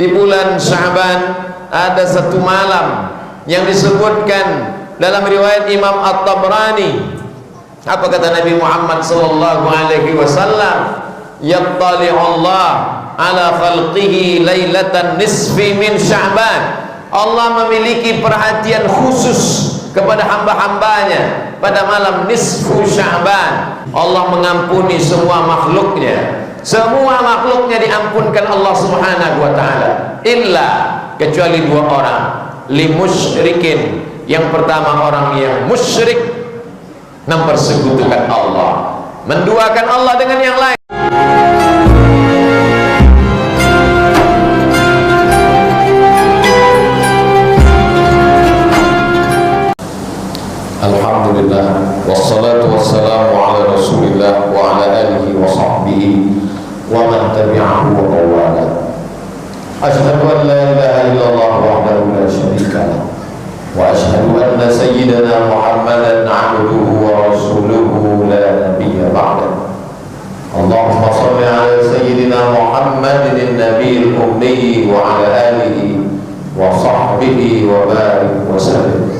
di bulan Sya'ban ada satu malam yang disebutkan dalam riwayat Imam At-Tabrani. Apa kata Nabi Muhammad sallallahu alaihi wasallam? Yattali'u Allah ala khalqihi lailatan nisfi min Sya'ban. Allah memiliki perhatian khusus kepada hamba-hambanya pada malam nisfu Sya'ban. Allah mengampuni semua makhluknya. Semua makhluknya diampunkan Allah subhanahu wa ta'ala, illa kecuali dua orang, li musyrikin. Yang pertama, orang yang musyrik, mempersekutukan Allah, menduakan Allah dengan yang lain. Alhamdulillah, wassalatu wassalamu ala Rasulillah wa ala alihi wa sahbihi wa man tabi'ahu wa mawala. Asyhadu an la ilaha illallah wahdahu la syarika lah, wa asyhadu anna sayyidana Muhammadan 'abduhu wa rasuluhu la nabiyya ba'dah. Allahumma shalli ala sayyidina Muhammadin an-nabiyil ummi wa ala alihi wa sahbihi wa barik wa sallim.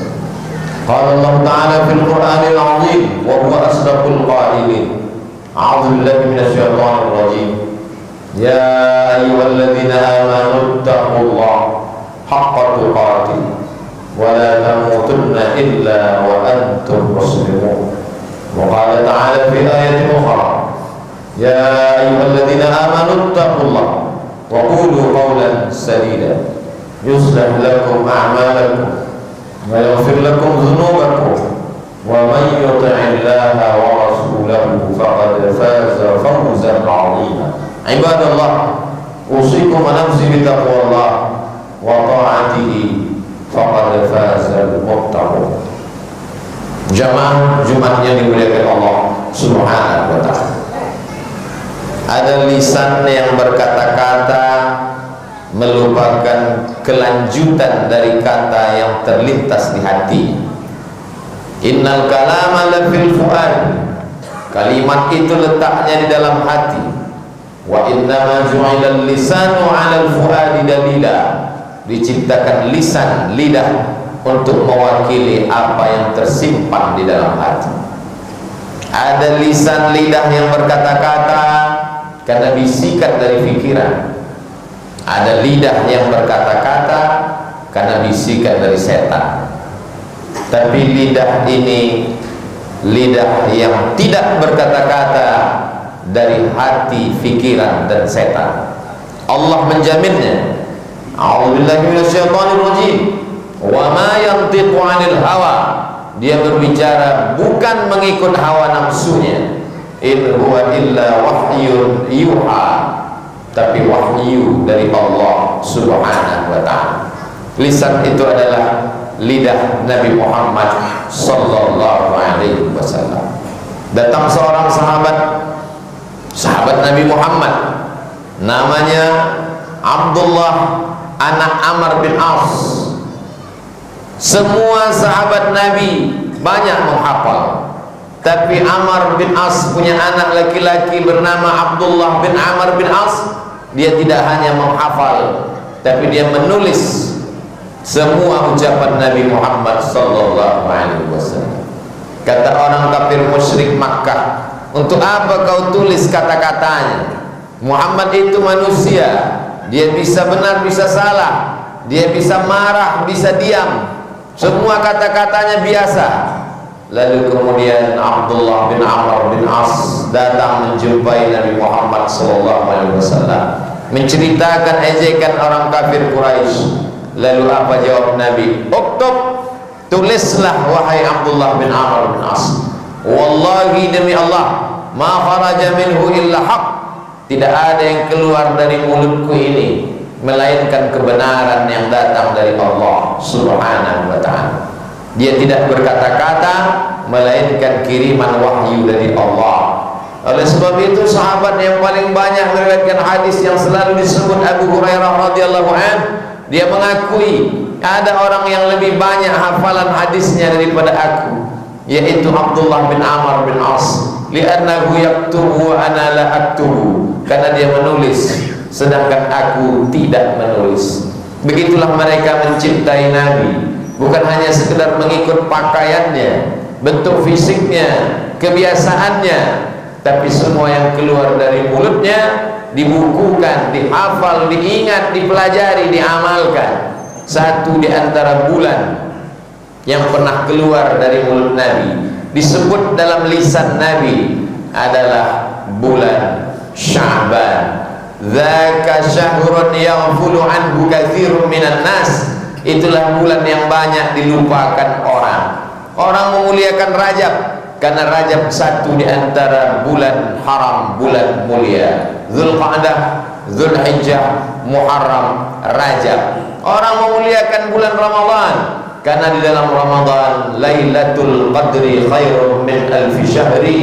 Qala Allah Ta'ala fil Qur'anil 'azim wa huwa asdaqul qa'ilin. A'udzu billahi minasy syaithanir rajim. Ya ayyuhalladzina amanu taqullaha haqqa tuqatih wa la tamutunna illa wa antum muslimun. Wa qala ta'ala fi ayatin ukhra, ya ayyuhalladzina amanu taqullaha wa qulu qawlan sadida yuslih lakum a'malakum wa yaghfir lakum dhunubakum wa man yuti'illaha wa rasulahu faqad faza fawzan 'azima. Ibadallah, usikum wa nafsi bi taqwallah wa ta'atihi faqad faza al-muttaqun. Jamaah Jumat yang dimuliakan Allah subhanahu wa ta'ala, ada lisan yang berkata-kata melupakan kelanjutan dari kata yang terlintas di hati. Innal kalama lafil fuad, kalimat itu letaknya di dalam hati. Wa innama ju'ilal lisanu 'alal fuadi dalila, diciptakan lisan, lidah, untuk mewakili apa yang tersimpan di dalam hati. Ada lisan, lidah yang berkata-kata karena bisikan dari pikiran. Ada lidah yang berkata-kata karena bisikan dari setan. Tapi lidah ini lidah yang tidak berkata-kata dari hati, pikiran dan setan. Allah menjaminnya. A'udzubillahi minasyaitonir rajim. Wa ma yantiqu 'anil hawa, dia berbicara bukan mengikut hawa nafsunya. In huwa illa wahyun yuha, tapi wahyu dari Allah subhanahu wa ta'ala. Lisan itu adalah lidah Nabi Muhammad sallallahu alaihi wasallam. Datang seorang sahabat Nabi Muhammad, namanya Abdullah anak Amr bin As. Semua sahabat Nabi banyak menghafal, tapi Amr bin As punya anak laki-laki bernama Abdullah bin Amr bin As. Dia tidak hanya menghafal, tapi dia menulis semua ucapan Nabi Muhammad sallallahu alaihi wasallam. Kata orang kafir musyrik Makkah, untuk apa kau tulis kata-katanya? Muhammad itu manusia, dia bisa benar bisa salah, dia bisa marah bisa diam, semua kata-katanya biasa. Lalu kemudian Abdullah bin Amr bin As datang menjumpai Nabi Muhammad SAW, menceritakan ejekan orang kafir Quraisy. Lalu apa jawab Nabi? Uktub, tulislah wahai Abdullah bin Amr bin As, wallahi demi Allah, ma kharaja minhu illa haq, tidak ada yang keluar dari mulutku ini melainkan kebenaran yang datang dari Allah subhanahu wa ta'ala. Dia tidak berkata-kata melainkan kiriman wahyu dari Allah. Oleh sebab itu sahabat yang paling banyak meriwayatkan hadis yang selalu disebut Abu Hurairah radhiyallahu anhu, dia mengakui ada orang yang lebih banyak hafalan hadisnya daripada aku, yaitu Abdullah bin Amr bin As. Li'annahu yaktubu wa ana la aktubu, karena dia menulis sedangkan aku tidak menulis. Begitulah mereka mencintai Nabi, bukan hanya sekedar mengikut pakaiannya, bentuk fisiknya, kebiasaannya, tapi semua yang keluar dari mulutnya dibukukan, dihafal, diingat, dipelajari, diamalkan. Satu di antara bulan yang pernah keluar dari mulut Nabi, disebut dalam lisan Nabi, adalah bulan Sya'ban. Dzaka syahrun yaghfulu anhu katsirun minan nas. Itulah bulan yang banyak dilupakan orang. Orang memuliakan Rajab karena Rajab satu di antara bulan haram, bulan mulia. Dzulqa'dah, Dzulhijjah, Muharram, Rajab. Orang memuliakan bulan Ramadan karena di dalam Ramadan Lailatul Qadri khairum min alfi syahri.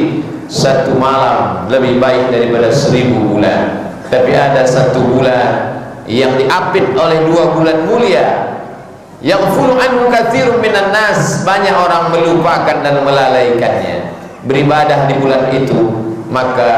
Satu malam lebih baik daripada 1000 bulan. Tapi ada satu bulan yang diapit oleh 2 bulan mulia, yaghfulu anhu katsirun minan nas. Banyak orang melupakan dan melalaikannya. Beribadah di bulan itu maka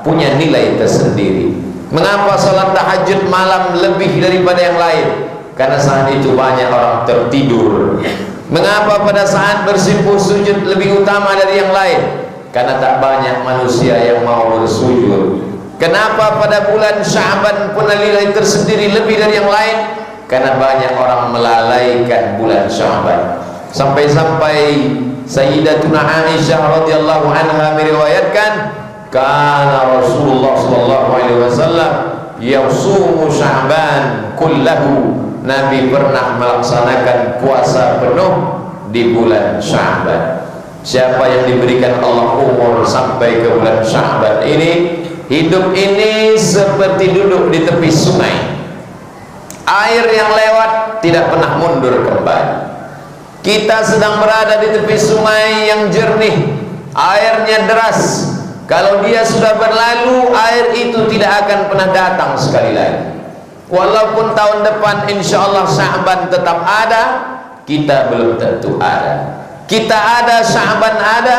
punya nilai tersendiri. Mengapa salat tahajud malam lebih daripada yang lain? Karena saat itu banyak orang tertidur. Mengapa pada saat bersimpuh sujud lebih utama dari yang lain? Karena tak banyak manusia yang mau bersujud. Kenapa pada bulan Sya'ban punya nilai tersendiri lebih dari yang lain? Karena banyak orang melalaikan bulan Sya'ban. Sampai-sampai Sayyidatuna Aisyah radhiyallahu anha meriwayatkan, kana Rasulullah sallallahu alaihi wasallam yasumu Sya'ban kullahu. Nabi pernah melaksanakan puasa penuh di bulan Sya'ban. Siapa yang diberikan Allah umur sampai ke bulan Sya'ban ini, hidup ini seperti duduk di tepi sungai. Air yang lewat tidak pernah mundur kembali. Kita sedang berada di tepi sungai yang jernih, airnya deras. Kalau dia sudah berlalu, air itu tidak akan pernah datang sekali lagi. Walaupun tahun depan insya Allah Sya'ban tetap ada, kita belum tentu ada. Kita ada, Sya'ban ada,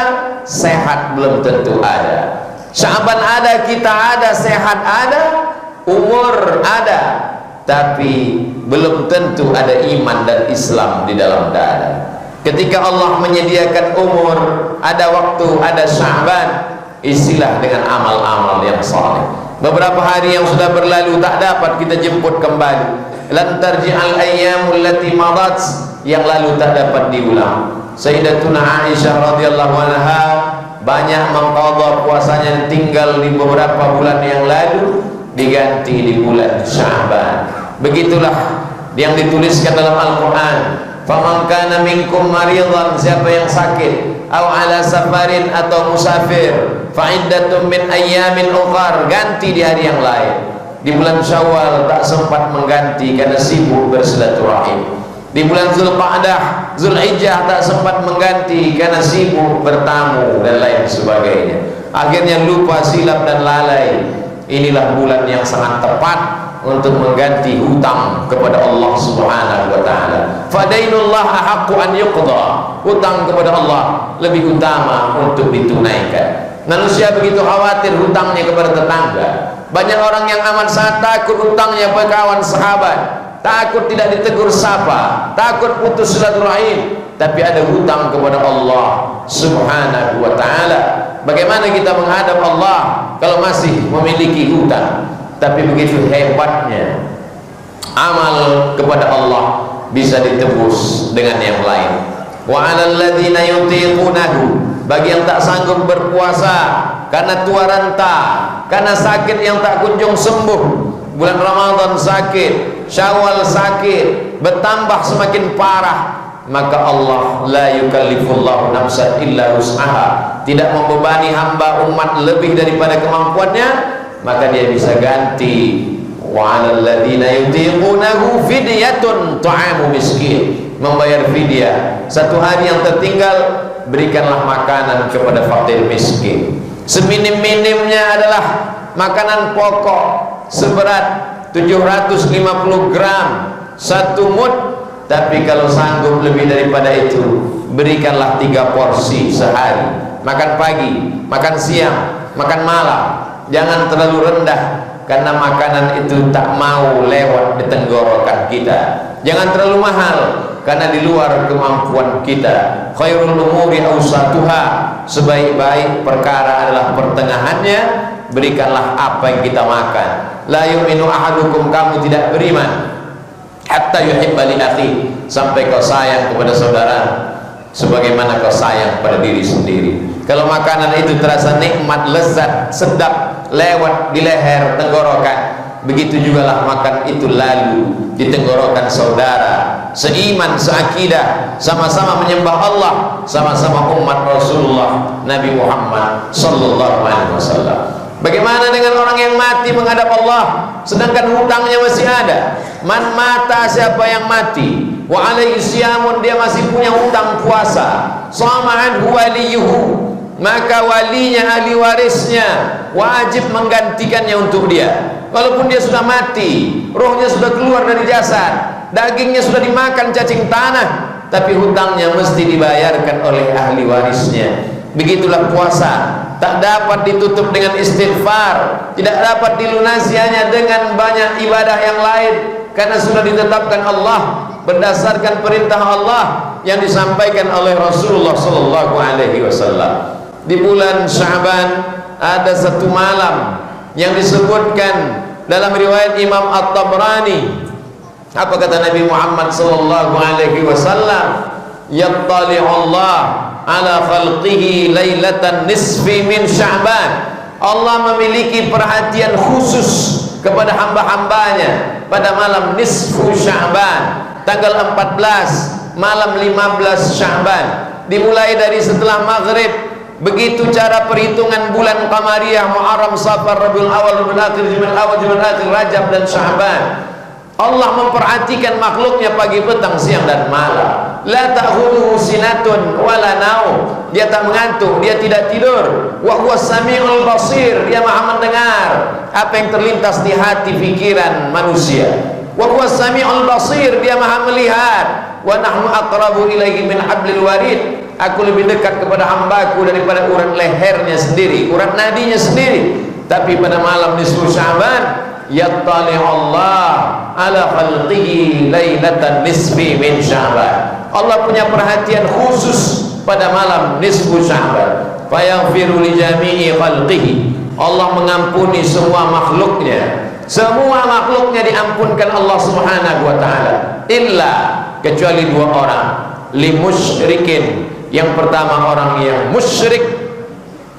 sehat belum tentu ada. Sya'ban ada, kita ada, sehat ada, umur ada, tapi belum tentu ada iman dan Islam di dalam dada. Ketika Allah menyediakan umur, ada waktu, ada Sya'ban, isilah dengan amal-amal yang saleh. Beberapa hari yang sudah berlalu tak dapat kita jemput kembali. Lan tarji'al ayyamul lati madat, yang lalu tak dapat diulang. Sayyidatuna Aisyah radhiyallahu anha banyak mengqadha puasanya tinggal di beberapa bulan yang lalu diganti di bulan Sya'ban. Begitulah yang dituliskan dalam Al-Quran. Faman kana minkum maridan, siapa yang sakit, aw ala safarin, atau musafir, fa iddatun min ayyamin ukhar, ganti di hari yang lain. Di bulan Syawal tak sempat mengganti karena sibuk bersilaturahim. Di bulan Dzulqa'dah, Dzulhijjah tak sempat mengganti karena sibuk bertamu dan lain sebagainya. Akhirnya lupa, silap dan lalai. Inilah bulan yang sangat tepat untuk mengganti hutang kepada Allah Subhanahu wa taala. Fadainullah ahaqqu an yuqda. Hutang kepada Allah lebih utama untuk ditunaikan. Manusia begitu khawatir hutangnya kepada tetangga. Banyak orang yang amat sangat takut hutangnya pada kawan sahabat, takut tidak ditegur sapa, takut putus silaturahim, tapi ada hutang kepada Allah Subhanahu wa taala. Bagaimana kita menghadap Allah kalau masih memiliki hutang? Tapi begitu hebatnya amal kepada Allah bisa ditebus dengan yang lain. Wa 'alal ladzina yutiqunahu, bagi yang tak sanggup berpuasa karena tua renta, karena sakit yang tak kunjung sembuh. Bulan Ramadan sakit, Syawal sakit, bertambah semakin parah, maka Allah la yukallifullahu nafsan illa wus'aha, tidak membebani hamba umat lebih daripada kemampuannya, maka dia bisa ganti. Wa 'alal ladzina yutiqunahu fidyatun ta'amu miskin, membayar fidyah. Satu hari yang tertinggal berikanlah makanan kepada fakir miskin. Seminim-minimnya adalah makanan pokok seberat 750 gram, 1 mud. Tapi kalau sanggup lebih daripada itu, berikanlah 3 porsi sehari. Makan pagi, makan siang, makan malam. Jangan terlalu rendah, karena makanan itu tak mau lewat di tenggorokan kita. Jangan terlalu mahal karena di luar kemampuan kita. Khairul umuri awsatuha, sebaik-baik perkara adalah pertengahannya. Berikanlah apa yang kita makan. La yu'minu ahadukum, kamu tidak beriman hatta yuhibba li akhi, sampai kau sayang kepada saudara sebagaimana kau sayang pada diri sendiri. Kalau makanan itu terasa nikmat, lezat, sedap lewat di leher tenggorokan, begitu jugalah makan itu lalu di tenggorokan saudara seiman, seakidah, sama-sama menyembah Allah, sama-sama umat Rasulullah Nabi Muhammad sallallahu alaihi wasallam. Bagaimana dengan orang yang mati menghadap Allah sedangkan hutangnya masih ada? Man mata, siapa yang mati, wa alaihi siyamun, dia masih punya hutang puasa, sama'an waliyuhu, maka walinya, ahli warisnya wajib menggantikannya untuk dia. Walaupun dia sudah mati, rohnya sudah keluar dari jasad, dagingnya sudah dimakan cacing tanah, tapi hutangnya mesti dibayarkan oleh ahli warisnya. Begitulah puasa, tak dapat ditutup dengan istighfar, tidak dapat dilunasi hanya dengan banyak ibadah yang lain, karena sudah ditetapkan Allah berdasarkan perintah Allah yang disampaikan oleh Rasulullah sallallahu alaihi wasallam. Di bulan Sya'ban ada satu malam yang disebutkan dalam riwayat Imam At-Tabrani. Apa kata Nabi Muhammad sallallahu alaihi wasallam? Yattali'u Allah ala khalqihi lailatan nisfi min Sya'ban. Allah memiliki perhatian khusus kepada hamba-hambanya pada malam nisfu Sya'ban, tanggal 14 malam 15 Sya'ban, dimulai dari setelah maghrib. Begitu cara perhitungan bulan Qamariyah, Muharram, Safar, Rabiul Awal, Rabiul Akhir, Jumadil Awal, Jumadil Akhir, Rajab dan Sya'ban. Allah memperhatikan makhluknya pagi, petang, siang dan malam. La ta'khudhuhu sinatun wala naum, dia tak mengantuk, dia tidak tidur. Wa huwas samiul basir, dia maha mendengar apa yang terlintas di hati pikiran manusia. Wa huwas samiul basir, dia maha melihat. Wa nahnu aqrabu ilaihi min hablil warid, aku lebih dekat kepada hambaku daripada urat lehernya sendiri, urat nadinya sendiri. Tapi pada malam nisfu Sya'ban, yattali'u Allah ala khalqihi lailatan nisfi min Sya'ban. Allah punya perhatian khusus pada malam nisfu Sya'ban. Fayaghfiru li jami'i khalqihi, Allah mengampuni semua makhluknya. Semua makhluknya diampunkan Allah subhanahu wa ta'ala, illa, kecuali dua orang, li musyrikin. Yang pertama, orang yang musyrik,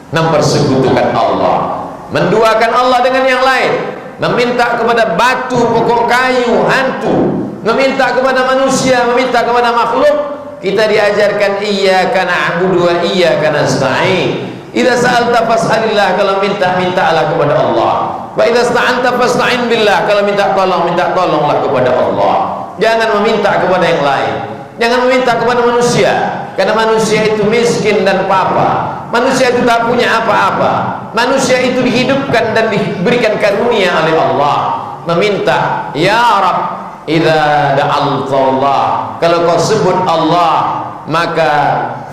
mempersekutukan Allah, menduakan Allah dengan yang lain, meminta kepada batu, pokok kayu, hantu, meminta kepada manusia, meminta kepada makhluk. Kita diajarkan iyyaka na'budu wa iyyaka nasta'in. Idza sa'alta fas'alillah, kalau minta, mintalah kepada Allah. Wa idza sta'anta fasta'in billah, kalau minta tolong, minta tolonglah kepada Allah. Jangan meminta kepada yang lain, jangan meminta kepada manusia, karena manusia itu miskin dan papa. Manusia itu tak punya apa-apa. Manusia itu dihidupkan dan diberikan karunia oleh Allah. Meminta, ya Rabb, idza da'alta Allah, kalau kau sebut Allah, maka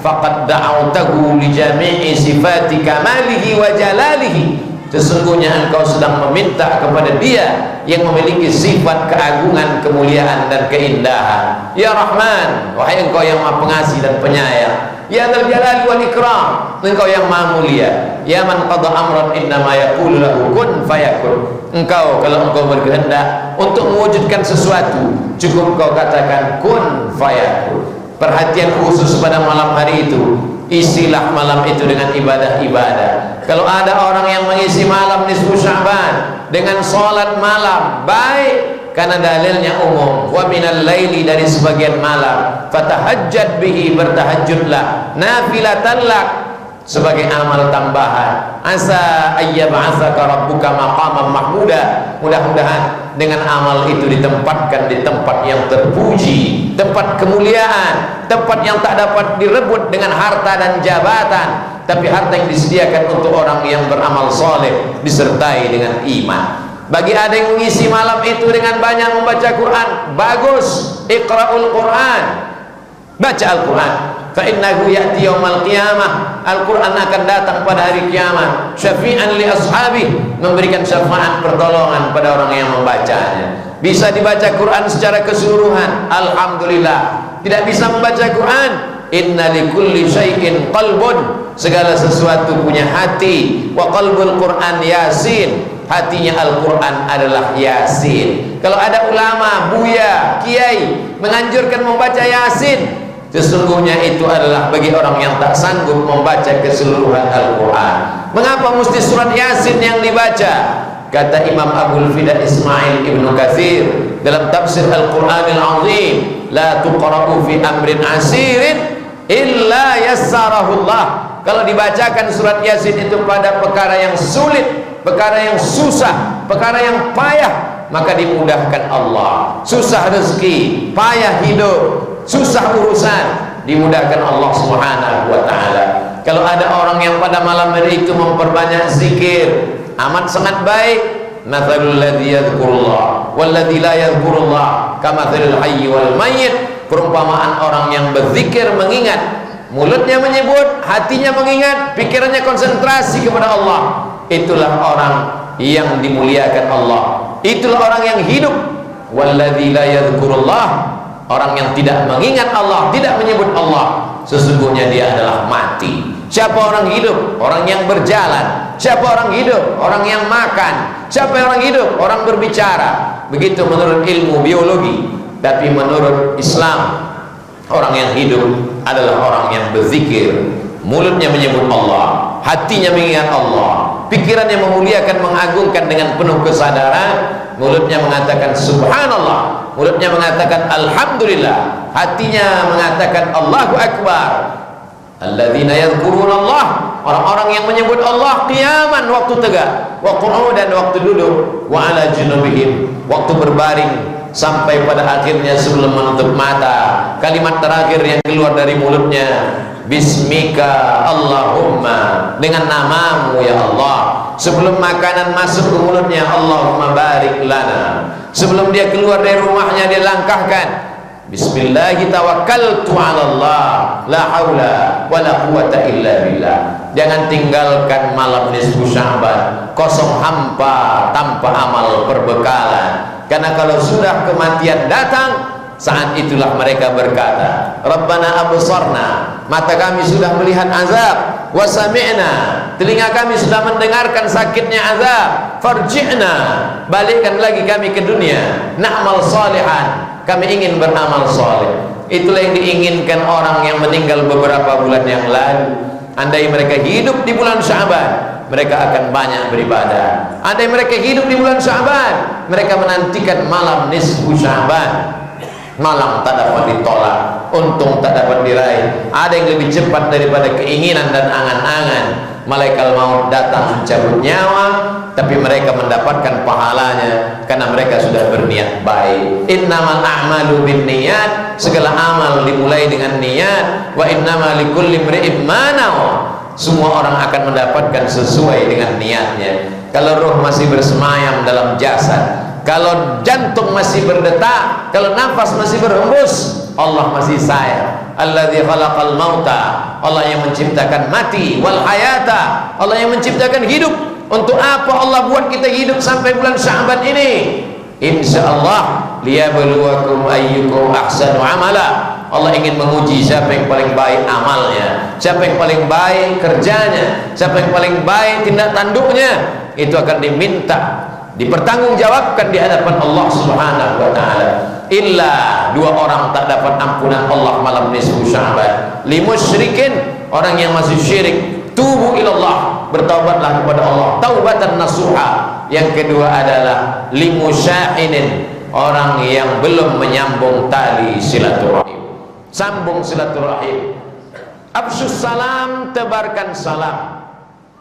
faqad da'awtahu li jami'i sifati kamalihi wa jalalihi, sesungguhnya engkau sedang meminta kepada Dia yang memiliki sifat keagungan, kemuliaan dan keindahan. Ya Rahman, wahai engkau yang maha pengasih dan penyayang. Ya Dzal Jalali wal Ikram, engkau yang maha mulia. Ya man qada amran innama yaqulu lahu kun fayakun. Engkau, kalau engkau berkehendak untuk mewujudkan sesuatu, cukup kau katakan kun fayakun. Perhatian khusus pada malam hari itu, isilah malam itu dengan ibadah-ibadah. Kalau ada orang yang mengisi malam nisfu Sya'ban dengan salat malam, baik, karena dalilnya umum. Wa minal laili, dari sebagian malam, fatahajjad bihi, bertahajudlah, nafilatan lak, sebagai amal tambahan. Asa ayyab'atsaka rabbuka maqaman mahmuda, mudah-mudahan dengan amal itu ditempatkan di tempat yang terpuji, tempat kemuliaan, tempat yang tak dapat direbut dengan harta dan jabatan, tapi harta yang disediakan untuk orang yang beramal soleh disertai dengan iman. Bagi ada yang mengisi malam itu dengan banyak membaca Quran, bagus. Iqra'ul Quran, baca Al-Quran. fa innahu ya'ti yaumal qiyamah. Al-Quran akan datang pada hari kiamat, syafi'an li ashabi, memberikan syafaat pertolongan pada orang yang membacanya. Bisa dibaca Quran secara keseluruhan, alhamdulillah. Tidak bisa membaca Quran, inna likulli syai'in qalbun, segala sesuatu punya hati. Wa qalbul Quran Yasin, hatinya Al-Quran adalah Yasin. Kalau ada ulama, buya, kiai menganjurkan membaca Yasin, sesungguhnya itu adalah bagi orang yang tak sanggup membaca keseluruhan Al-Quran. Mengapa mesti surat Yasin yang dibaca? Kata Imam Abul Fida Ismail Ibnu Katsir dalam tafsir Al-Quranil Azim, la tuqra'u fi amrin asirin illa yassarahullah. Kalau dibacakan surat Yasin itu pada perkara yang sulit, perkara yang susah, perkara yang payah, maka dimudahkan Allah. Susah rezeki, payah hidup, susah urusan, dimudahkan Allah Subhanahu wa ta'ala. Kalau ada orang yang pada malam hari itu memperbanyak zikir, amat sangat baik. Mathalul ladzi yadhkurullah wal ladzi la yadhkurullah kamathalil hayyi wal mayyit. Perumpamaan orang yang berzikir, mengingat, mulutnya menyebut, hatinya mengingat, pikirannya konsentrasi kepada Allah, itulah orang yang dimuliakan Allah, itulah orang yang hidup. Walladzi la yadhkurullah, orang yang tidak mengingat Allah, tidak menyebut Allah, sesungguhnya dia adalah mati. Siapa orang hidup? Orang yang berjalan. Siapa orang hidup? Orang yang makan. Siapa orang hidup? Orang berbicara. Begitu menurut ilmu biologi. Tapi menurut Islam, orang yang hidup adalah orang yang berzikir, mulutnya menyebut Allah, hatinya mengingat Allah, pikirannya memuliakan, mengagungkan dengan penuh kesadaran, mulutnya mengatakan subhanallah, mulutnya mengatakan alhamdulillah, hatinya mengatakan Allahu Akbar. Alladzina yadhkurunallah, orang-orang yang menyebut Allah qiyaman, waktu tegak, wa qu'udan, waktu duduk, wa ala junubihim, waktu berbaring, sampai pada akhirnya sebelum menutup mata, kalimat terakhir yang keluar dari mulutnya, bismika Allahumma, dengan namamu ya Allah. Sebelum makanan masuk ke mulutnya, Allahumma barik lana. Sebelum dia keluar dari rumahnya, dia langkahkan, bismillahi tawakkaltu ala Allah, la haula wala quwata illa billah. Jangan tinggalkan malam nisfu Sya'ban kosong hampa tanpa amal perbekalan. Karena kalau sudah kematian datang, saat itulah mereka berkata, Rabbana absarna, mata kami sudah melihat azab, wa sami'na, telinga kami sudah mendengarkan sakitnya azab, farji'na, balikkan lagi kami ke dunia, na'mal salihan, kami ingin beramal saleh. Itulah yang diinginkan orang yang meninggal beberapa bulan yang lalu. Andai mereka hidup di bulan Sya'ban, mereka akan banyak beribadah. Andai mereka hidup di bulan Sya'ban, mereka menantikan malam nisfu Sya'ban. Malam tak dapat ditolak, untung tak dapat diraih. Ada yang lebih cepat daripada keinginan dan angan-angan. Malaikat maut datang mencabut nyawa, tapi mereka mendapatkan pahalanya karena mereka sudah berniat baik. Innamal a'malu binniyat, segala amal dimulai dengan niat. Wa innamal likulli imri'in ma nawa, semua orang akan mendapatkan sesuai dengan niatnya. Kalau roh masih bersemayam dalam jasad, kalau jantung masih berdetak, kalau nafas masih berhembus, Allah masih sayang. Alladzi khalaqal mauta, Allah yang menciptakan mati, wal hayata, Allah yang menciptakan hidup. Untuk apa Allah buat kita hidup sampai bulan Sya'ban ini? Insyaallah liyabluwakum ayyukum ahsanu amala. Allah ingin menguji siapa yang paling baik amalnya, siapa yang paling baik kerjanya, siapa yang paling baik tindak tanduknya. Itu akan diminta, dipertanggungjawabkan di hadapan Allah Subhanahu wa ta'ala. Illa dua orang tak dapat ampunan Allah malam nisfu Sya'ban. Limusyrikin, orang yang masih syirik, tubu ilallah, bertaubatlah kepada Allah, taubatan nasuha. Yang kedua adalah limusyahinin, orang yang belum menyambung tali silaturahim. Sambung silaturahim. Absyus salam, tebarkan salam.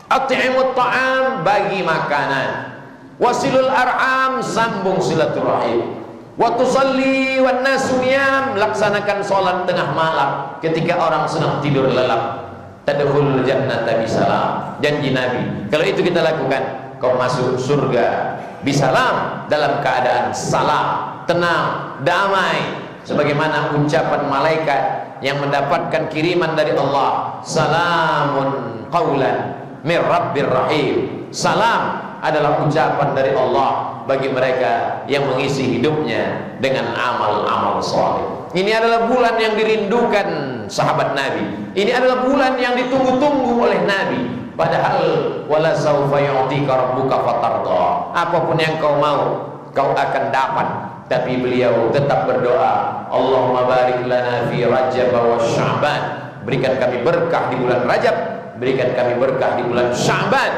At'imut ta'am, bagi makanan. Wasilul arham, sambung silaturahim. Wa tusalli wan nasu niyam, laksanakan salat tengah malam ketika orang sedang tidur lelap. Tadkhulul jannata bisalam, janji Nabi. Kalau itu kita lakukan, kau masuk surga bisalam, dalam keadaan salam, tenang, damai. Sebagaimana ucapan malaikat yang mendapatkan kiriman dari Allah, salamun qaulan mir rabbir rahim. Salam adalah ucapan dari Allah bagi mereka yang mengisi hidupnya dengan amal-amal saleh. Ini adalah bulan yang dirindukan sahabat Nabi. Ini adalah bulan yang ditunggu-tunggu oleh Nabi. Padahal wala saufa yu'tika rabbuka fatarda. Apapun yang kau mau, kau akan dapat. Tapi beliau tetap berdoa, Allahumma barik lana fi Rajab wa Sya'ban. Berikan kami berkah di bulan Rajab, berikan kami berkah di bulan Sya'ban.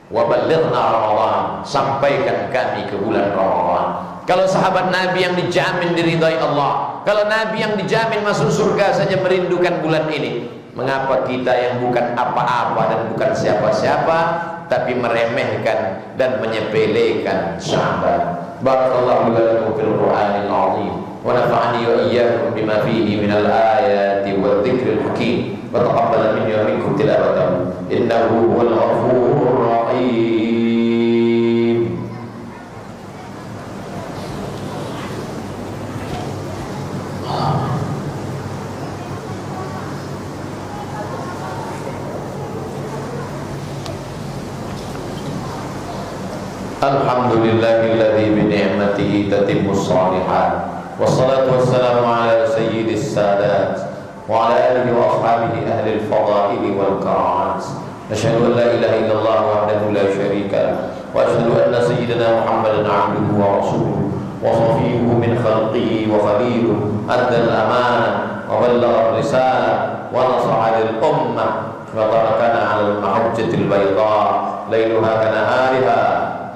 Wa ballighna Ramadan, sampaikan kami ke bulan Ramadan. Kalau sahabat Nabi yang dijamin diridhai Allah, kalau Nabi yang dijamin masuk surga saja merindukan bulan ini, mengapa kita yang bukan apa-apa dan bukan siapa-siapa tapi meremehkan dan menyepelekan Sya'ban? Barakallahu lakum fil Qur'anil 'azim wa nafa'ani wa iyyakum bima fihi minal ayati wadh-dhikril hakim wa taqabbala minni wa minkum tilawatahu innahu huwal ghafurur rahim. Alhamdulillahilladzi bi ni'matihi tatimmus shalihat. Wassalatu wassalamu ala sayyidis sadat wa ala alihi wa ashabihi ahli al-fadail wal karamat. Asyhadu an la ilaha illallah wahdahu la syarika lahu wa asyhadu anna sayyidana Muhammadan 'abduhu wa rasuluhu wa safiyyuhu min khalqihi wa khaliluhu adda al-amanah wa ballagha ar-risalah wa nasaha lil ummah wa tarakana 'ala al-mahajjatil bayda lailuha kanahariha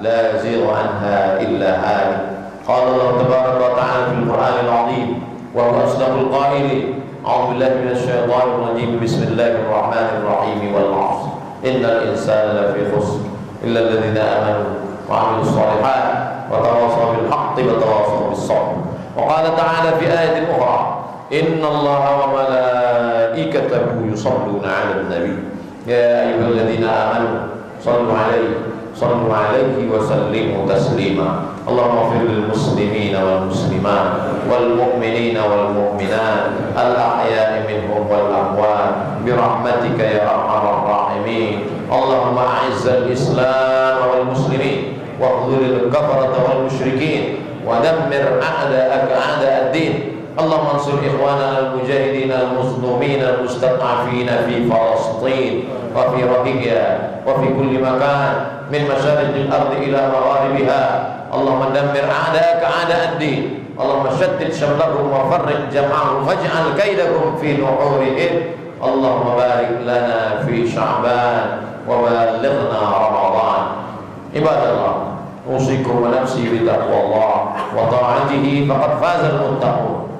la yazighu anha illa halik. Qala Allah tabaraka wa ta'ala fil Qur'anil 'azim wa huwa asdaqul qailin. A'udzu billahi minasy syaithanir rajim. Bismillahir rahmanir rahim. Wal 'ashr innal insana lafi khusr illa alladhina amanu wa 'amilus shalihat wa tawassaw bil haqqi wa tawassaw bis sabr. Wa qala ta'ala fi ayatin ukhra inna Allaha wa malaikatahu yusalluna 'alan nabi ya ayyuhalladzina amanu sallu 'alaihi wa sallimu taslima. Allahumma ighfir lil muslimina wal muslimat wal mu'minina wal mu'minat al ahya'i minhum wal amwat bi rahmatika ya arhamar rahimin. Allahumma a'izzal islam wal muslimin wa khudhil kafarata wal musyrikin wa dammir a'da'aka a'da'ad-din. Allahumma ansur ikhwana al-mujahidin al-muslimin al-mustad'afin fi Palestin wa fi Rohingya wa fi kulli makan min masyariqil ardi ila magharibiha. Allahumma dammir a'da'aka a'da'ad-din. Allahumma shaddid shamlahum wa farriq jam'ahum waj'al kaidahum fi nuhurihim. Allahumma barik lana fi Sya'ban wa ballighna Ramadan. Ibadallah, usikum wa nafsi bi taqwallah wa ta'atihi faqad fazal muttaqun.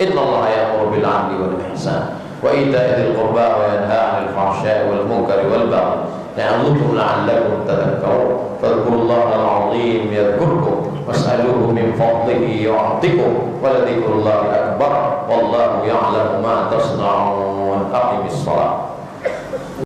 Innallaha ya'muru bil 'adli wal ihsan wa ita'i dzil qurba wa yanha 'anil fahsya'i wal munkari wal baghi ya'idhukum la'allakum tadhakkarun. Fadhkurullaha al-'azim yadhkurkum was'aluhu min fadlihi yu'tikum wa la dhikrullahi akbar wallahu ya'lamu ma tasna'un.